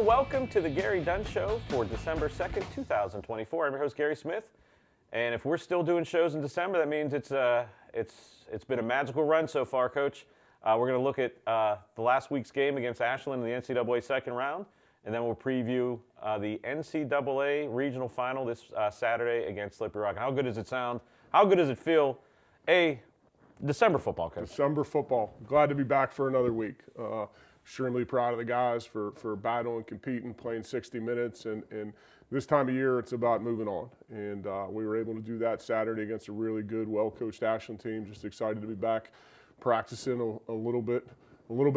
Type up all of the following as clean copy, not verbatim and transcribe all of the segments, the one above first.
Well, welcome to the Gary Dunn Show for December 2nd, 2024. I'm your host, Gary Smith. And if we're still doing shows in December, that means it's been a magical run so far, Coach. We're going to look at the last week's game against Ashland in the NCAA second round, and then we'll preview the NCAA regional final this Saturday against Slippery Rock. And how good does it sound? How good does it feel? December football, Coach. December football. Glad to be back for another week. Extremely proud of the guys for battling, competing, playing 60 minutes. And this time of year, it's about moving on. And we were able to do that Saturday against a really good, well-coached Ashland team. Just excited to be back practicing a little bit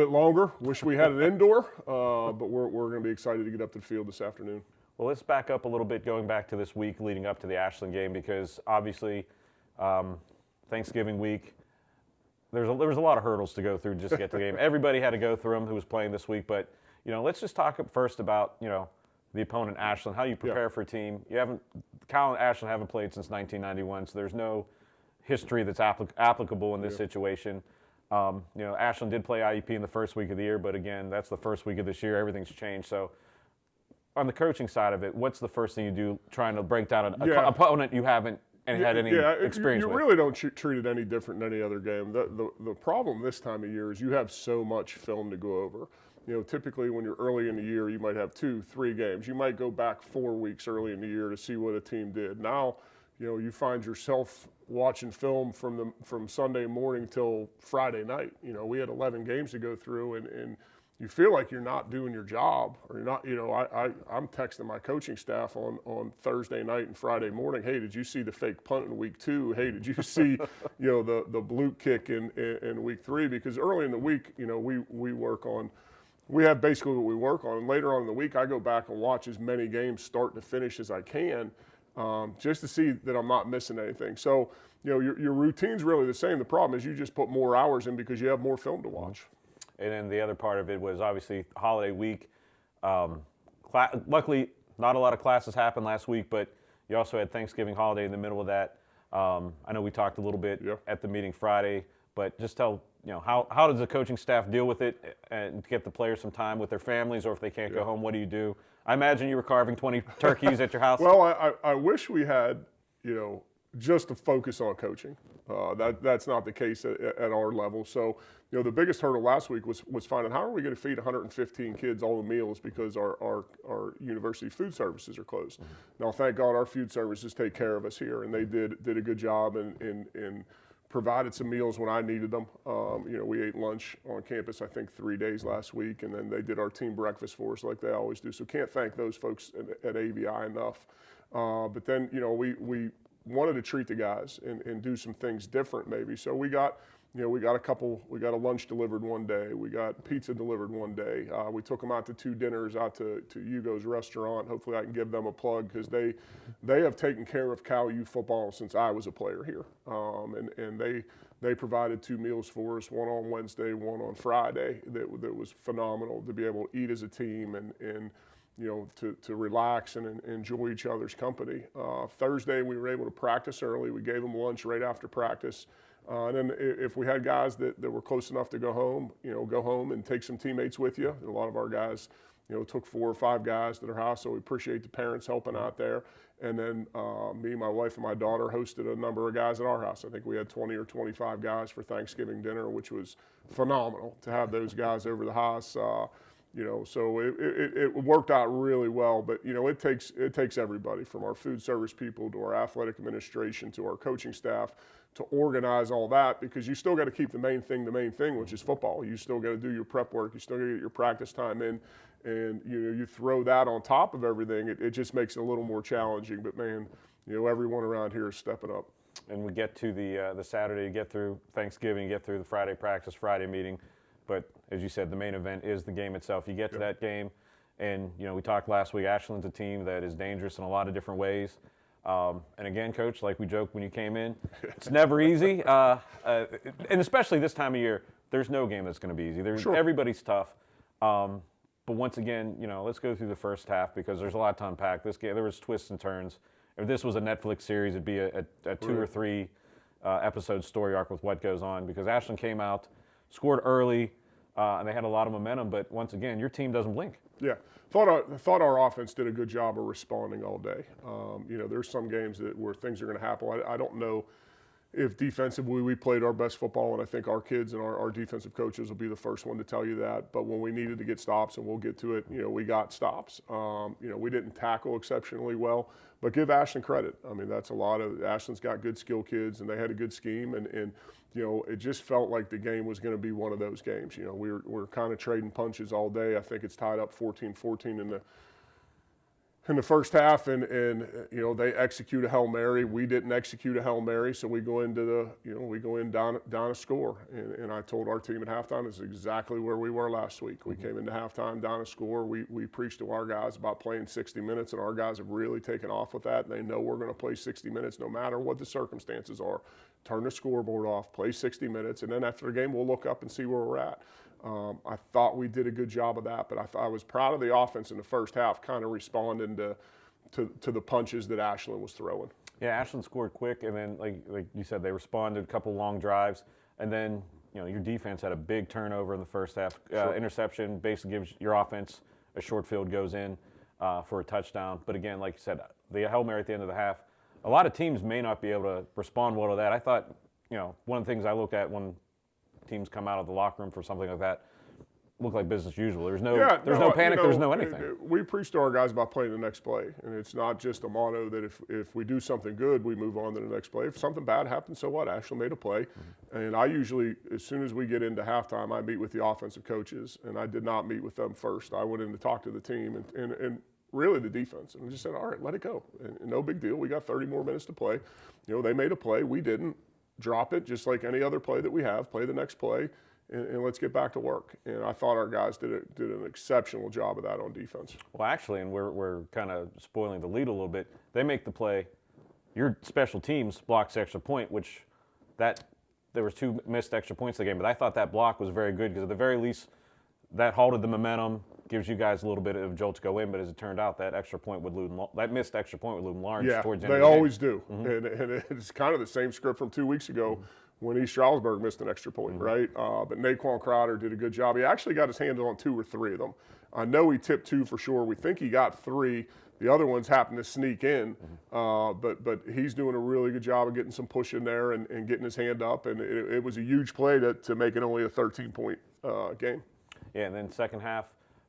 longer. Wish we had an indoor, but we're going to be excited to get up to the field this afternoon. Well, let's back up a little bit, going back to this week leading up to the Ashland game, because obviously Thanksgiving week, there was a lot of hurdles to go through just to get to the game. Everybody had to go through them who was playing this week, but let's just talk first about the opponent, Ashland. How you prepare for a team. Cal and Ashland haven't played since 1991, so there's no history that's applicable in this situation. Ashland did play IUP in the first week of the year, but again, that's the first week of this year. Everything's changed. So on the coaching side of it, what's the first thing you do trying to break down an opponent you haven't had any experience with? You really don't treat it any different than any other game. The problem this time of year is you have so much film to go over. Typically when you're early in the year, you might have 2-3 games. You might go back 4 weeks early in the year to see what a team did. Now, you find yourself watching film from Sunday morning till Friday night. We had 11 games to go through, and you feel like you're not doing your job, or you're not. I'm texting my coaching staff on Thursday night and Friday morning. Hey, did you see the fake punt in week 2? Hey, did you see the blue kick in week 3? Because early in the week, we have basically what we work on. And later on in the week, I go back and watch as many games start to finish as I can, just to see that I'm not missing anything. So, your routine's really the same. The problem is you just put more hours in because you have more film to watch. And then the other part of it was obviously holiday week. Luckily, not a lot of classes happened last week, but you also had Thanksgiving holiday in the middle of that. I know we talked a little bit at the meeting Friday, but just tell, how does the coaching staff deal with it and get the players some time with their families, or if they can't go home, what do you do? I imagine you were carving 20 turkeys at your house. Well, I wish we had, just to focus on coaching. That's not the case at our level. So, the biggest hurdle last week was finding how are we going to feed 115 kids all the meals because our university food services are closed. Mm-hmm. Now, thank God our food services take care of us here, and they did a good job and provided some meals when I needed them. We ate lunch on campus, I think, 3 days last week, and then they did our team breakfast for us like they always do. So can't thank those folks at AVI enough. But then, we wanted to treat the guys and do some things different maybe. So we got a lunch delivered one day. We got pizza delivered one day. We took them out to 2 dinners out to Hugo's restaurant. Hopefully I can give them a plug because they have taken care of Cal U football since I was a player here. And they provided 2 meals for us, one on Wednesday, one on Friday. That was phenomenal to be able to eat as a team and to relax and enjoy each other's company. Thursday, we were able to practice early. We gave them lunch right after practice. And then if we had guys that were close enough to go home and take some teammates with you. A lot of our guys, took 4 or 5 guys to their house, so we appreciate the parents helping out there. And then me, my wife, and my daughter hosted a number of guys at our house. I think we had 20 or 25 guys for Thanksgiving dinner, which was phenomenal to have those guys over the house. So it worked out really well, but it takes everybody from our food service people to our athletic administration to our coaching staff to organize all that, because you still got to keep the main thing, which is football. You still got to do your prep work. You still got to get your practice time in, and you throw that on top of everything. It just makes it a little more challenging. But man, everyone around here is stepping up. And we get to the Saturday, you get through Thanksgiving, you get through the Friday practice, Friday meeting. But as you said, the main event is the game itself. You get to that game, and we talked last week, Ashland's a team that is dangerous in a lot of different ways. And again, Coach, like we joked when you came in, it's never easy. And especially this time of year, there's no game that's going to be easy. Everybody's tough. But once again, let's go through the first half because there's a lot to unpack. This game, there was twists and turns. If this was a Netflix series, it'd be a 2 or 3 episode story arc with what goes on, because Ashland came out, scored early, and they had a lot of momentum. But once again, your team doesn't blink. Yeah, thought our offense did a good job of responding all day. There's some games where things are going to happen. I don't know if defensively we played our best football, and I think our kids and our defensive coaches will be the first one to tell you that. But when we needed to get stops, and we'll get to it, we got stops. We didn't tackle exceptionally well, but give Ashland credit. I mean, that's a lot of Ashland's got good skill kids, and they had a good scheme, and it just felt like the game was going to be one of those games. We're kind of trading punches all day. I think it's tied up 14-14 in the first half, and they execute a Hail Mary. We didn't execute a Hail Mary, so we go into down a score. And I told our team at halftime, it's exactly where we were last week. We came into halftime down a score. We preached to our guys about playing 60 minutes, and our guys have really taken off with that. And they know we're going to play 60 minutes no matter what the circumstances are. Turn the scoreboard off, play 60 minutes, and then after the game, we'll look up and see where we're at. I thought we did a good job of that, but I was proud of the offense in the first half, kind of responding to the punches that Ashland was throwing. Yeah, Ashland scored quick, and then like you said, they responded, a couple long drives, and then your defense had a big turnover in the first half. Sure. Interception basically gives your offense a short field goes in for a touchdown. But again, like you said, the Hail Mary at the end of the half. A lot of teams may not be able to respond well to that. I thought, one of the things I look at when teams come out of the locker room for something like that, look like business usual. There's no panic. There's no anything. We preach to our guys about playing the next play, and it's not just a motto that if we do something good, we move on to the next play. If something bad happens, so what? Ashland made a play, and I usually, as soon as we get into halftime, I meet with the offensive coaches, and I did not meet with them first. I went in to talk to the team and really the defense, and just said, all right, let it go. And no big deal. We got 30 more minutes to play. They made a play. We didn't. Drop it just like any other play that we have. Play the next play, and let's get back to work. And I thought our guys did an exceptional job of that on defense. Well, actually, and we're kind of spoiling the lead a little bit. They make the play. Your special teams blocks the extra point, which there was 2 missed extra points in the game. But I thought that block was very good because at the very least, that halted the momentum, gives you guys a little bit of a jolt to go in. But as it turned out, that missed extra point would loom large towards the end of the game. They always do. And it's kind of the same script from 2 weeks ago when East Stroudsburg missed an extra point, right? But Naquan Crowder did a good job. He actually got his hands on 2 or 3 of them. I know he tipped 2 for sure. We think he got 3. The other ones happened to sneak in. But he's doing a really good job of getting some push in there and getting his hand up. And it was a huge play to make it only a 13-point game. Yeah, and then second half,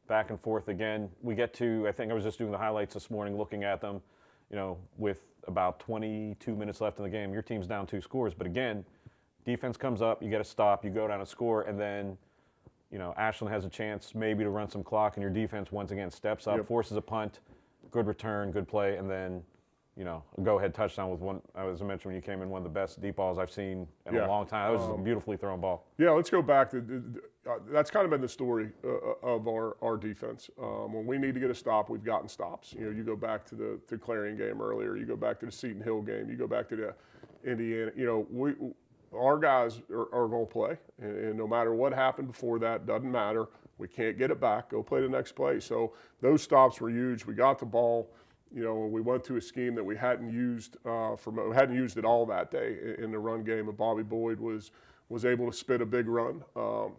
back and forth again. We get to, I think I was just doing the highlights this morning, looking at them, with about 22 minutes left in the game. Your team's down 2 scores. But again, defense comes up, you get a stop, you go down a score, and then, Ashland has a chance maybe to run some clock, and your defense once again steps up, forces a punt, good return, good play, and then, a go-ahead touchdown with one, as I mentioned when you came in, one of the best deep balls I've seen in a long time. That was a beautifully thrown ball. Yeah, let's go back to that's kind of been the story of our defense. When we need to get a stop, we've gotten stops. You go back to the Clarion game earlier. You go back to the Seton Hill game. You go back to the Indiana. Our guys are going to play, and no matter what happened before that, doesn't matter. We can't get it back. Go play the next play. So those stops were huge. We got the ball. We went to a scheme that we hadn't used it all that day in the run game. And Bobby Boyd was able to spit a big run.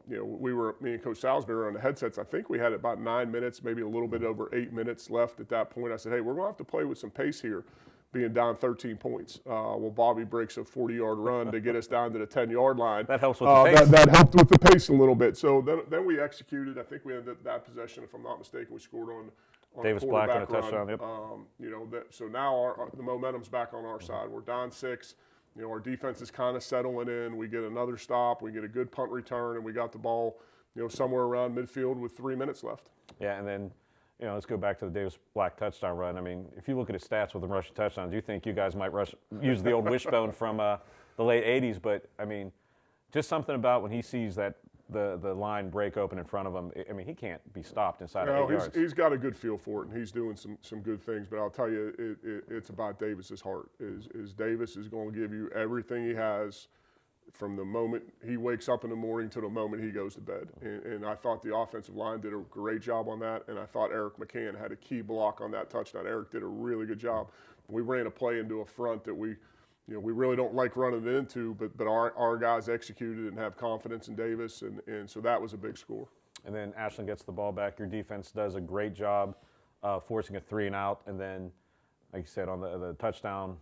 Me and Coach Salisbury were on the headsets. I think we had about 9 minutes, maybe a little bit over 8 minutes left at that point. I said, hey, we're going to have to play with some pace here, being down 13 points. Well, Bobby breaks a 40-yard run to get us down to the 10-yard line. That helps with the pace. That helped with the pace a little bit. So then we executed. I think we ended that possession, if I'm not mistaken, we scored on Davis Black on a touchdown. Yep. So now the momentum's back on our side. We're down 6. Our defense is kind of settling in. We get another stop. We get a good punt return, and we got the ball, somewhere around midfield with 3 minutes left. Yeah, and then, let's go back to the Davis Black touchdown run. I mean, if you look at his stats with the rushing touchdowns, you think you guys might use the old wishbone from the late 80s. But, I mean, just something about when he sees that the line break open in front of him. I mean, he can't be stopped inside of 8 yards. He's got a good feel for it, and he's doing some good things. But I'll tell you, it's about Davis's heart. Is Davis is going to give you everything he has from the moment he wakes up in the morning to the moment he goes to bed. And I thought the offensive line did a great job on that, and I thought Eric McCann had a key block on that touchdown. Eric did a really good job. We ran a play into a front that we we really don't like running it into, but our guys executed and have confidence in Davis, and so that was a big score. And then Ashland gets the ball back. Your defense does a great job forcing a 3-and-out, and then, like you said, on the touchdown,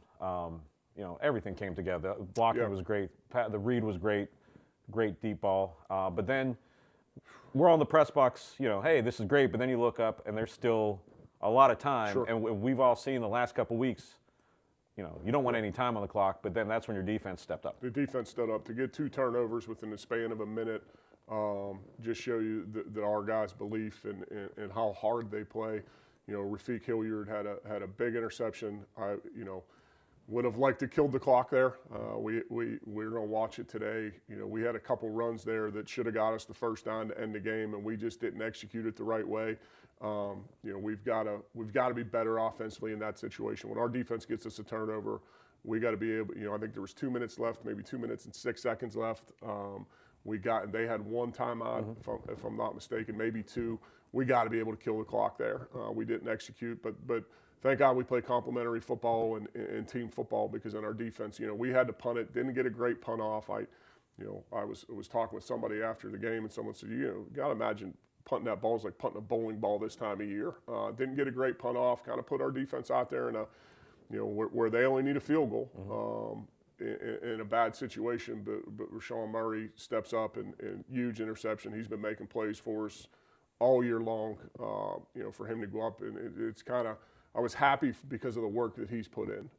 everything came together. The blocking was great. The read was great deep ball. But then we're on the press box, hey, this is great, but then you look up and there's still a lot of time. Sure. And we've all seen the last couple weeks, you don't want any time on the clock, but then that's when your defense stepped up. The defense stood up to get 2 turnovers within the span of a minute. Just show you that our guys' belief in how hard they play. Rafiq Hilliard had a big interception. Would have liked to kill the clock there. We're going to watch it today. We had a couple runs there that should have got us the first down to end the game, and we just didn't execute it the right way. We've got to be better offensively in that situation. When our defense gets us a turnover, we got to be able. I think there was 2 minutes left, maybe 2 minutes and 6 seconds left. They had 1 timeout, if I'm not mistaken, maybe 2. We got to be able to kill the clock there. We didn't execute, but thank God we play complementary football and team football, because in our defense, we had to punt it, didn't get a great punt off. I was talking with somebody after the game, and someone said, you got to imagine punting that ball is like punting a bowling ball this time of year. Didn't get a great punt off, kind of put our defense out there in where they only need a field goal. In a bad situation, but Rashawn Murray steps up and huge interception. He's been making plays for us all year long. For him to go up, and it's kind of, I was happy because of the work that he's put in.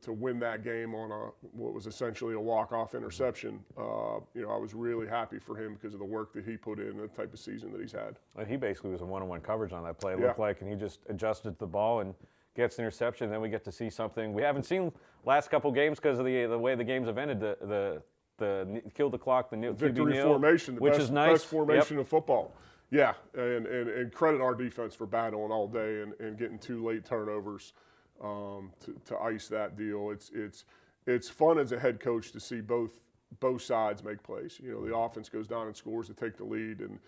To win that game on what was essentially a walk-off interception. I was really happy for him because of the work that he put in and the type of season that he's had. Well, he basically was a one-on-one coverage on that play. It looked like, and he just adjusted the ball and gets the interception. Then we get to see something we haven't seen last couple games because of the way the games have ended. The kill the clock, the victory formation, which is nice. Best formation of football. Yeah, and credit our defense for battling all day and getting 2 late turnovers to ice that deal. It's fun as a head coach to see both sides make plays. The offense goes down and scores to take the lead, and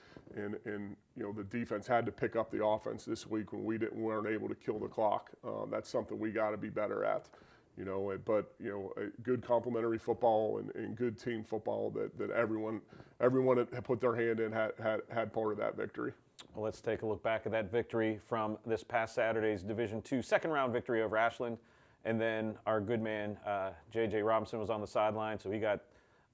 the defense had to pick up the offense this week when we weren't able to kill the clock. That's something we got to be better at. But a good complementary football and good team football that everyone had put their hand in had part of that victory. Well, let's take a look back at that victory from this past Saturday's Division II second-round victory over Ashland. And then our good man, J.J. Robinson, was on the sideline, so he got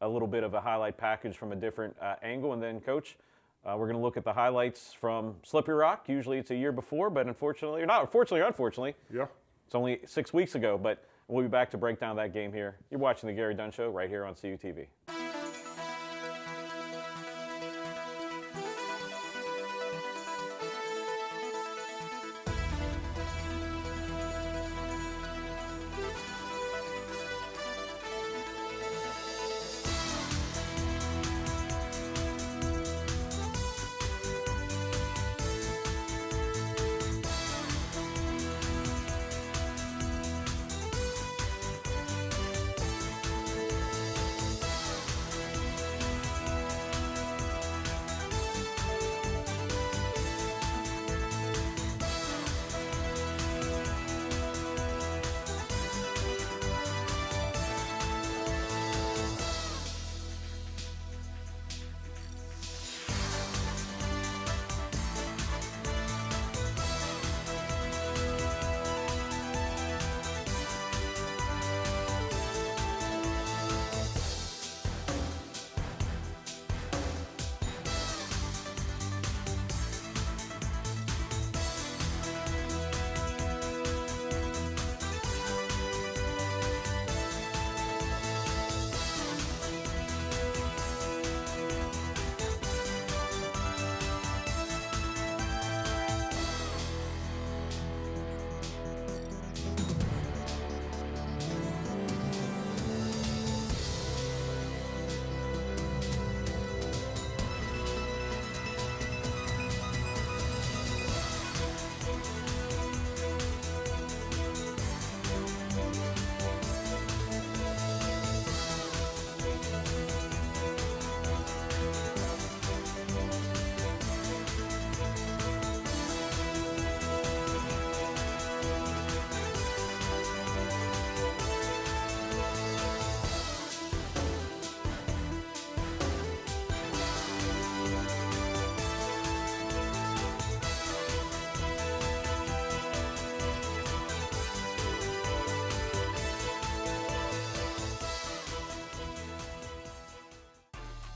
a little bit of a highlight package from a different angle. And then, Coach, we're going to look at the highlights from Slippery Rock. Usually it's a year before, but unfortunately, Yeah. It's only 6 weeks ago. But we'll be back to break down that game here. You're watching the Gary Dunn Show right here on CUTV.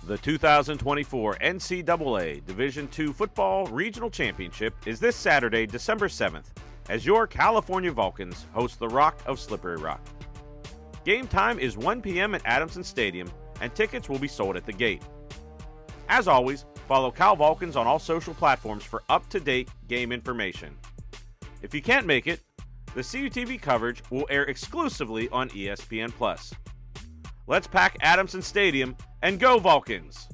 The 2024 NCAA Division II Football Regional Championship is this Saturday, December 7th, as your California Vulcans host the Rock of Slippery Rock. Game time is 1 p.m. at Adamson Stadium, and tickets will be sold at the gate. As always, follow Cal Vulcans on all social platforms for up-to-date game information. If you can't make it, the CUTV coverage will air exclusively on ESPN+. Let's pack Adamson Stadium and go Vulcans!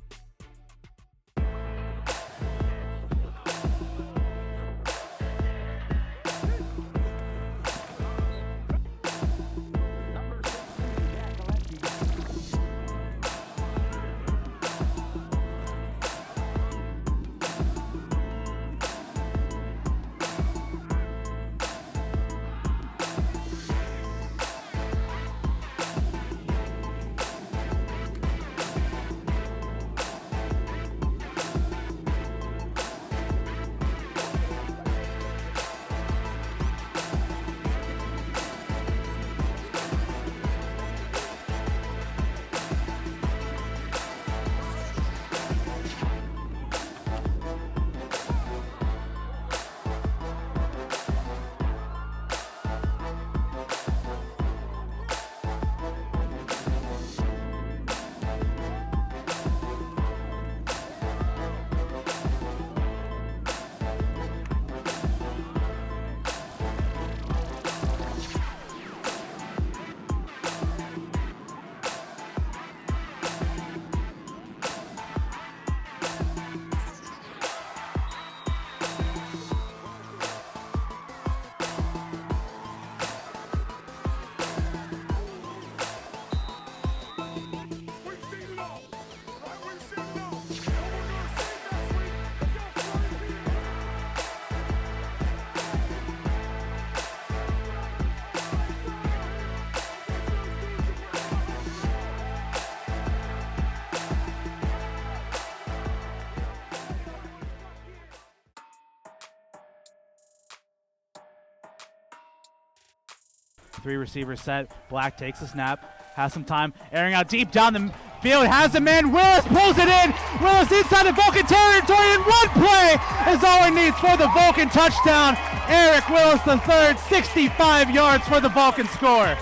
Three receivers set. Black takes a snap, has some time, airing out deep down the field, has a man. Willis pulls it in. Willis inside the Vulcan territory, and one play is all he needs for the Vulcan touchdown. Eric Willis III, 65 yards for the Vulcan score.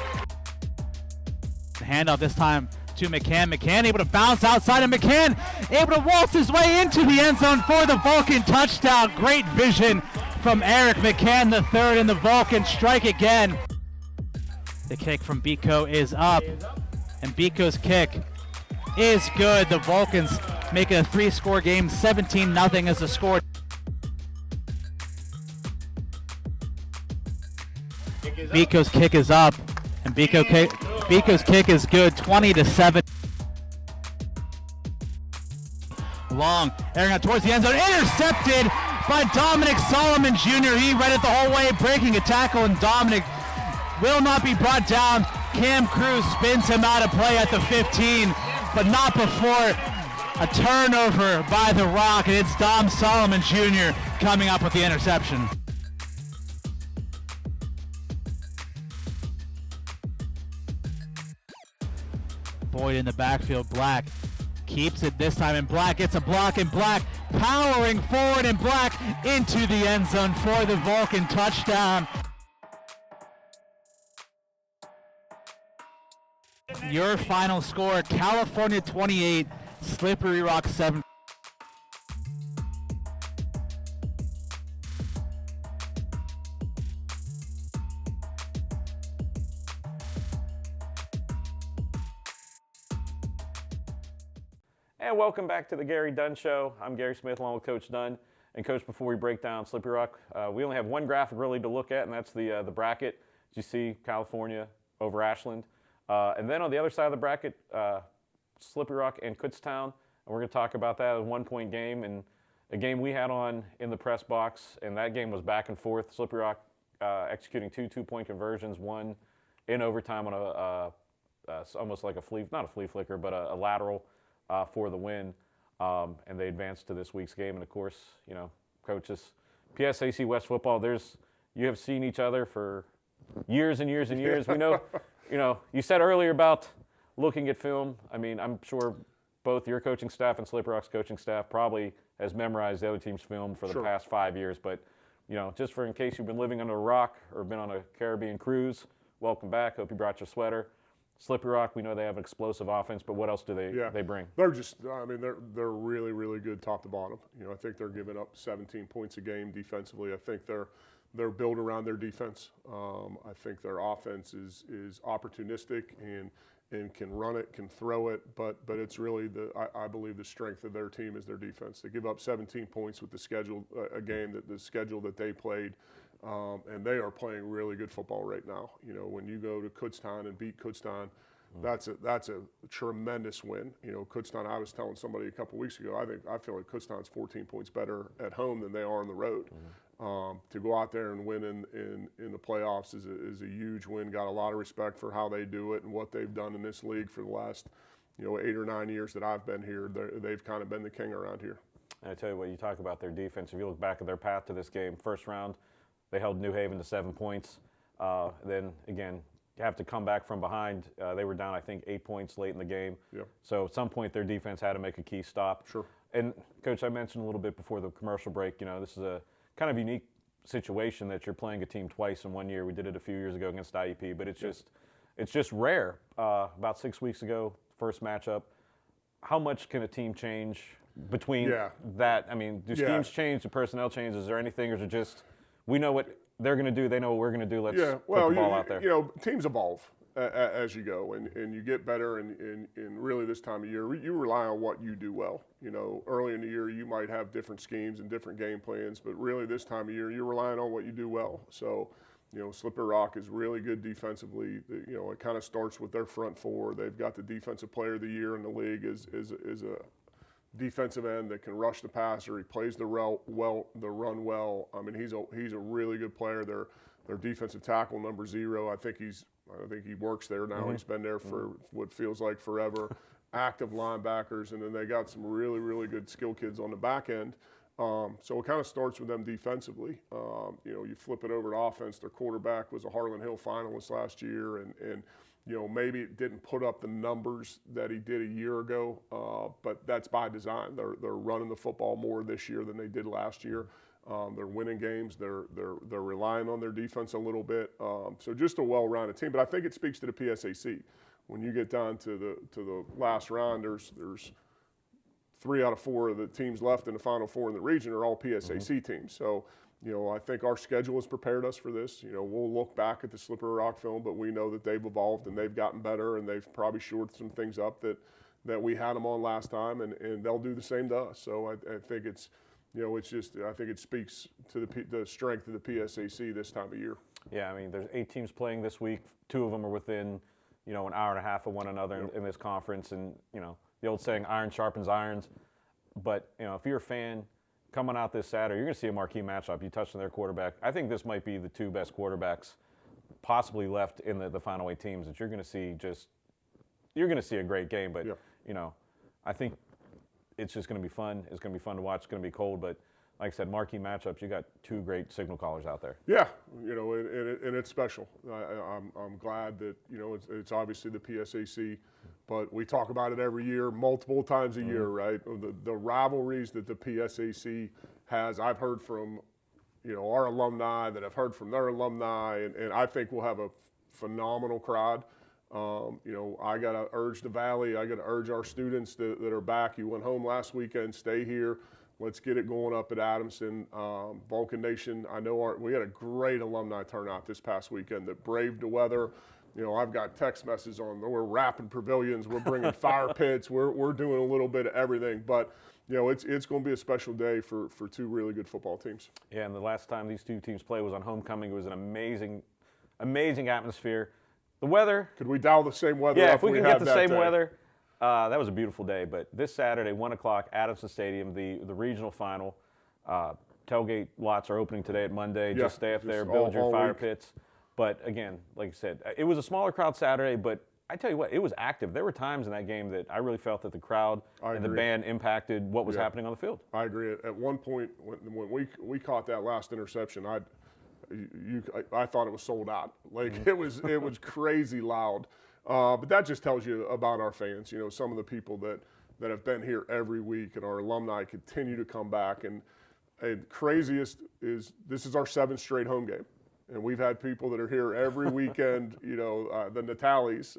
The handoff this time to McCann. McCann able to bounce outside, and McCann able to waltz his way into the end zone for the Vulcan touchdown. Great vision from Eric McCann III, and the Vulcans strike again. The kick from Biko is up, and Biko's kick is good. The Vulcans make it a 3-score game, 17-0 is the score. Biko's kick is up, and Biko's kick is good, 20-7. Long, airing out towards the end zone, intercepted by Dominic Solomon Jr. He read it the whole way, breaking a tackle, and Dominic will not be brought down. Cam Cruz spins him out of play at the 15, but not before a turnover by the Rock, and it's Dom Solomon Jr. coming up with the interception. Boyd in the backfield. Black keeps it this time, and Black gets a block, and Black powering forward, and Black into the end zone for the Vulcan touchdown. Your final score, California 28, Slippery Rock 7. And welcome back to the Gary Dunn Show. I'm Gary Smith along with Coach Dunn. And Coach, before we break down Slippery Rock, we only have one graphic really to look at, and that's the bracket. As you see, California over Ashland. And then on the other side of the bracket, Slippery Rock and Kutztown. And we're going to talk about that as a one-point game, and a game we had on in the press box, and that game was back and forth. Slippery Rock executing two-point conversions, one in overtime on almost like not a flea flicker, but a lateral for the win. And they advanced to this week's game. And of course, you know, coaches, PSAC West football, you have seen each other for years and years and years. We know, you know, you said earlier about looking at film. I mean, I'm sure both your coaching staff and Slippery Rock's coaching staff probably has memorized the other team's film for the Sure. past 5 years. But, just for in case you've been living under a rock or been on a Caribbean cruise, welcome back. Hope you brought your sweater. Slippery Rock, we know they have an explosive offense, but what else do they bring? They're just, they're really, really good top to bottom. I think they're giving up 17 points a game defensively. I think they're built around their defense. I think their offense is opportunistic and can run it, can throw it, but it's really I believe the strength of their team is their defense. They give up 17 points with the schedule, the schedule that they played. And they are playing really good football right now. When you go to Kutztown and beat Kutztown, that's a tremendous win. Kutztown, I was telling somebody a couple weeks ago, I feel like Kutztown's 14 points better at home than they are on the road. To go out there and win in the playoffs is a huge win. Got a lot of respect for how they do it and what they've done in this league for the last 8 or 9 years that I've been here. They've kind of been the king around here. And I tell you what, you talk about their defense. If you look back at their path to this game, first round, they held New Haven to 7 points. Then, again, you have to come back from behind. They were down, I think, 8 points late in the game. Yep. So at some point, their defense had to make a key stop. Sure. And, Coach, I mentioned a little bit before the commercial break, this is a kind of unique situation that you're playing a team twice in 1 year. We did it a few years ago against IEP, but it's just rare. About 6 weeks ago, first matchup. How much can a team change between that? I mean, do schemes change? Do personnel change? Is there anything, or is it just – we know what they're going to do. They know what we're going to do. Let's put the ball out there. Teams evolve as you go, and you get better. And really, this time of year, you rely on what you do well. Early in the year, you might have different schemes and different game plans, but really, this time of year, you're relying on what you do well. So, Slippery Rock is really good defensively. It kind of starts with their front four. They've got the defensive player of the year in the league is a defensive end that can rush the passer. He plays the run well. I mean, he's a really good player. Their defensive tackle number 0. I think he works there now. He's been there for what feels like forever. Active linebackers, and then they got some really, really good skill kids on the back end. So it kind of starts with them defensively. You flip it over to offense. Their quarterback was a Harlan Hill finalist last year, and maybe it didn't put up the numbers that he did a year ago, but that's by design. They're running the football more this year than they did last year. They're winning games. They're relying on their defense a little bit. So just a well-rounded team. But I think it speaks to the PSAC. When you get down to the last round, there's 3 out of 4 of the teams left in the Final Four in the region are all PSAC teams. So, I think our schedule has prepared us for this. We'll look back at the Slippery Rock film, but we know that they've evolved and they've gotten better, and they've probably shored some things up that we had them on last time, and they'll do the same to us. So I think it's, I think it speaks to the strength of the PSAC this time of year. Yeah, I mean, there's 8 teams playing this week. 2 of them are within, an hour and a half of one another in this conference, and the old saying, iron sharpens irons. But, if you're a fan coming out this Saturday, you're going to see a marquee matchup. You touched on their quarterback. I think this might be the 2 best quarterbacks possibly left in the final 8 teams that you're going to see you're going to see a great game. But, I think it's just going to be fun. It's going to be fun to watch. It's going to be cold. But, like I said, marquee matchups, you got 2 great signal callers out there. Yeah, and it's special. I'm glad that, it's obviously the PSAC, but we talk about it every year, multiple times a year, right? The rivalries that the PSAC has, I've heard from, our alumni that have heard from their alumni, and I think we'll have a phenomenal crowd. I got to urge the Valley. I got to urge our students that are back. You went home last weekend, stay here. Let's get it going up at Adamson. Vulcan Nation, I know we had a great alumni turnout this past weekend that braved the weather. I've got text messages on, we're wrapping pavilions, we're bringing fire pits, we're doing a little bit of everything. But, it's going to be a special day for 2 really good football teams. Yeah, and the last time these 2 teams played was on homecoming. It was an amazing, amazing atmosphere. The weather. Could we dial the same weather? Yeah, if we can get the same weather. That was a beautiful day, but this Saturday, 1 o'clock, Adamson Stadium, the regional final. Tailgate lots are opening today at Monday. Just stay up there, build your fire pits. But again, like I said, it was a smaller crowd Saturday, but I tell you what, it was active. There were times in that game that I really felt that the crowd and the band impacted what was happening on the field. I agree. At one point, when we caught that last interception, I thought it was sold out. Like it was crazy loud. But that just tells you about our fans. Some of the people that that have been here every week, and our alumni continue to come back. And craziest is this is our 7th straight home game. And we've had people that are here every weekend, the Natalies,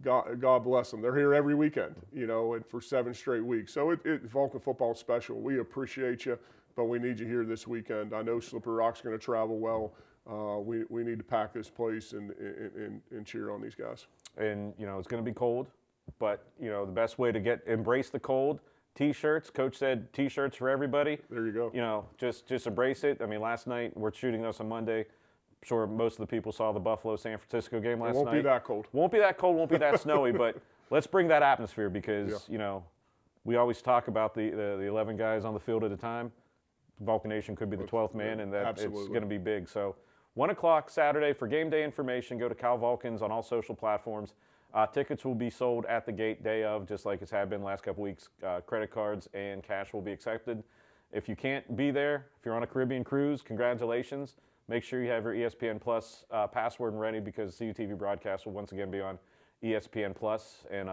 God bless them. They're here every weekend, and for 7 straight weeks. So Vulcan football is special. We appreciate you, but we need you here this weekend. I know Slippery Rock's going to travel well. We need to pack this place and cheer on these guys. And, it's going to be cold, but, the best way to embrace the cold, T-shirts. Coach said T-shirts for everybody. There you go. Just embrace it. I mean, last night, we're shooting this on Monday. I'm sure most of the people saw the Buffalo-San Francisco game last night. It won't be that cold. Won't be that cold, won't be that snowy, but let's bring that atmosphere because, we always talk about the 11 guys on the field at a time. Vulcan Nation could be the 12th man, and that it's going to be big. So 1 o'clock Saturday for game day information. Go to Cal Vulcans on all social platforms. Tickets will be sold at the gate day of, just like it's had been the last couple weeks. Credit cards and cash will be accepted. If you can't be there, if you're on a Caribbean cruise, congratulations. Make sure you have your ESPN Plus password ready because CUTV broadcast will once again be on ESPN Plus. And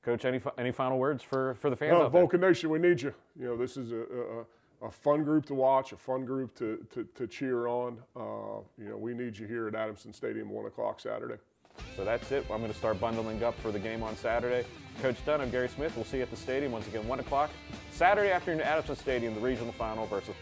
Coach, any final words for the fans out there? Vulcan Nation, we need you. This is a fun group to watch, a fun group to cheer on. We need you here at Adamson Stadium 1 o'clock Saturday. So that's it. I'm going to start bundling up for the game on Saturday. Coach Dunn, I'm Gary Smith. We'll see you at the stadium once again, 1 o'clock Saturday afternoon at Adamson Stadium, the regional final versus